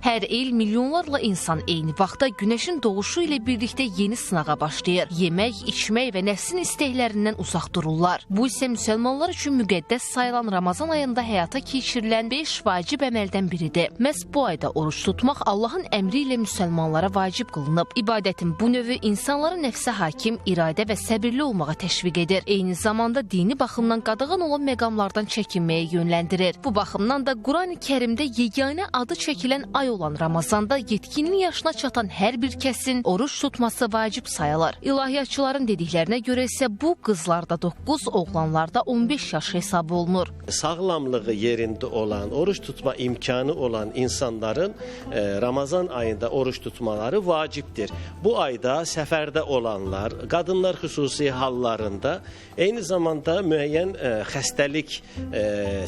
Hər il milyonlarla insan eyni vaxtda günəşin doğuşu ilə birlikdə yeni sınağa başlayır. Yemək, içmək və nəfsin istəklərindən uzaq dururlar. Bu isə müsəlmanlar üçün müqəddəs sayılan Ramazan ayında həyata keçirilən 5 vacib əməldən biridir. Məhz bu ayda oruç tutmaq Allahın əmri ilə müsəlmanlara vacib qılınıb. İbadətin bu növü insanları nəfsə hakim, iradə və səbirli olmağa təşviq edir. Eyni zamanda dini baxımdan qadağan olan məqamlardan çəkinməyə yönləndirir. Bu baxımdan da Qurani Kərimdə yeganə adı çəkilən ay olan Ramazanda yetkinlik yaşına çatan hər bir kəsin oruç tutması vacib sayılır. İlahiyyatçıların dediklərinə görə isə bu qızlarda 9, oğlanlarda 15 yaş hesabı olunur. Sağlamlığı yerində olan, oruç tutma imkanı olan insanların Ramazan ayında oruç tutmaları vacibdir. Bu ayda səfərdə olanlar, qadınlar xüsusi hallarında, eyni zamanda müəyyən xəstəlik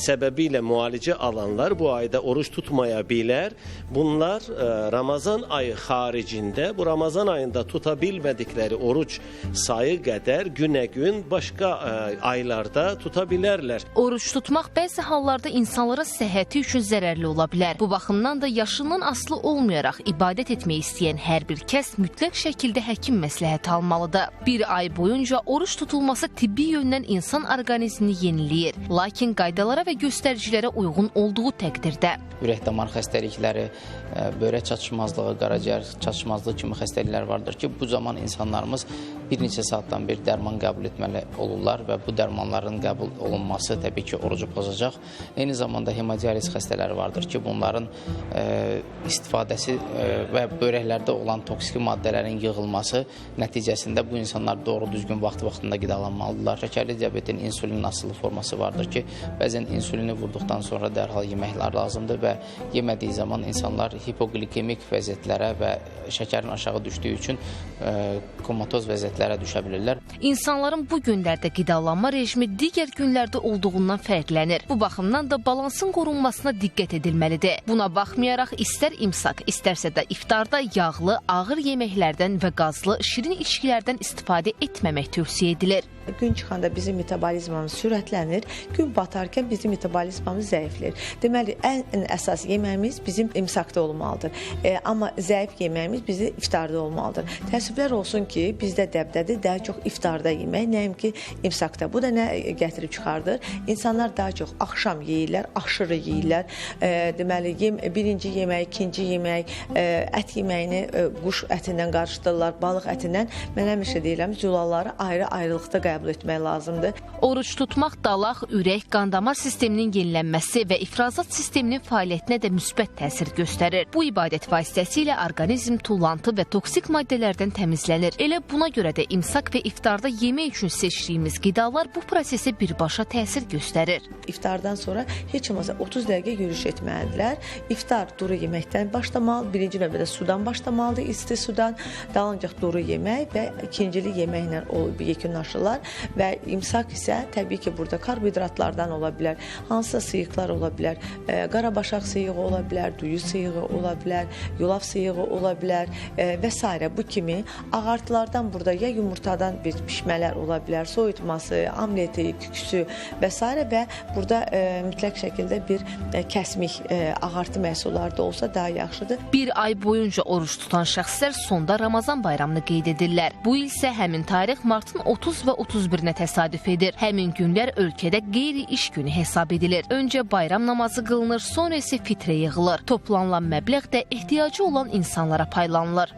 səbəbi ilə müalicə alanlar bu ayda oruç tutmaya bilər. Bunlar Ramazan ayı xaricində, bu Ramazan ayında tuta bilmədikləri oruç sayı qədər günə-gün başqa aylarda tuta bilərlər. Oruç tutmaq bəzi hallarda insanlara səhhəti üçün zərərli ola bilər. Bu baxımdan da yaşından asılı olmayaraq ibadət etmək istəyən hər bir kəs mütləq şəkildə həkim məsləhəti almalıdır. Bir ay boyunca oruç tutulması tibbi yöndən insan orqanizmini yeniləyir. Lakin qaydalara və göstəricilərə uyğun olduğu təqdirdə. Ürək-damar xəstəlikləri, böbrək çatışmazlığı, qaraciyər çatışmazlığı kimi xəstəliklər vardır ki, bu zaman insanlarımız bir neçə saatdan bir dərman qəbul etməli olurlar və bu dərmanların qəbul olunması təbii ki, orucu pozacaq. Eyni zamanda hemodializ xəstələri vardır ki, bunların istifadəsi və börəklərdə olan toksik maddələrin yığılması nəticəsində bu insanlar doğru düzgün vaxtında qidalanmalıdırlar. Şəkərli diabetin insulin asılı forması vardır ki, bəzən insulini vurduqdan sonra dərhal yeməklər lazımdır və yemədiyi zaman insanlar hipoglikemik vəziyyətlərə və şəkərin aşağı düşdüyü üçün komatoz vəziyyətlərə düşə bilirlər. İnsanların bu günlərdə qidalanma rejimi digər günlərdə olduğundan fərqlənir. Bu baxımdan da balansın qorunmasına diqqət edilməlidir. Buna baxmayaraq istər imsak, istərsə də iftarda yağlı, ağır yeməklərdən və qazlı, şirin içkilərdən istifadə etməmək tövsiyə edilir. Gün çıxanda bizim metabolizmamız sürətlənir, gün batarkən bizim metabolizmamız zəifləyir. Deməli, ən əsas yeməyimiz bizim imsakda olmalıdır. Amma zəif yeməyimiz bizi iftarda olmalıdır. Təəssüflər olsun ki, bizdə dəbdədir, daha çox iftarda yemək, nəyim ki, imsakda. Bu da nə gətirib çıxardır? İnsanlar daha çox axşam yeyirlər, aşırı yeyirlər. Deməli, birinci yemək, ikinci yemək, ət yeməyini quş ətindən qarışdırırlar, balıq ətindən. Mən həmişə deyirəm, zülalları ayrı-ayrılıqda qəbul etmək lazımdır. Oruç tutmaq dalaq, ürək, qandamar sisteminin yenilənməsi və ifrazat sisteminin fəaliyyətinə də müsbət təsir göstərir. Bu ibadət vasitəsilə orqanizm tullantı və toksik maddələrdən təmizlənir. Elə buna görə də imsak və iftarda yemək üçün seçdiyimiz qidalar bu prosesə birbaşa təsir göstərir. İftardan sonra heç olmasa 30 dəqiqə yürüyüş etməlidirlər. İftar duru yeməkdən başlamalı, birinci növbədə sudan başlamalıdır, isti sudan, dalınca duru yemək və ikincili yeməklə yekunlaşırlar. Və imsak isə təbii ki, burada karbohidratlardan ola bilər, hansısa sıyıqlar ola bilər, qarabaşaq sıyığı ola bilər, duyu sıyığı ola bilər, yulaf sıyığı ola bilər və s. Bu kimi ağartılardan burada ya yumurtadan bir pişmələr ola bilər, soyutması, omleti, küküsü və s. və burada mütləq şəkildə bir kəsmik ağartı məhsulları da olsa daha yaxşıdır. Bir ay boyunca oruç tutan şəxslər sonda Ramazan bayramını qeyd edirlər. Bu il isə həmin tarix martın 30 və 31-nə təsadüf edir. Həmin günlər ölkədə qeyri-iş günü hesab edilir. Öncə bayram namazı qılınır, sonra isə fitrə yığılır. Toplanılan məbləğ də ehtiyacı olan insanlara paylanılır.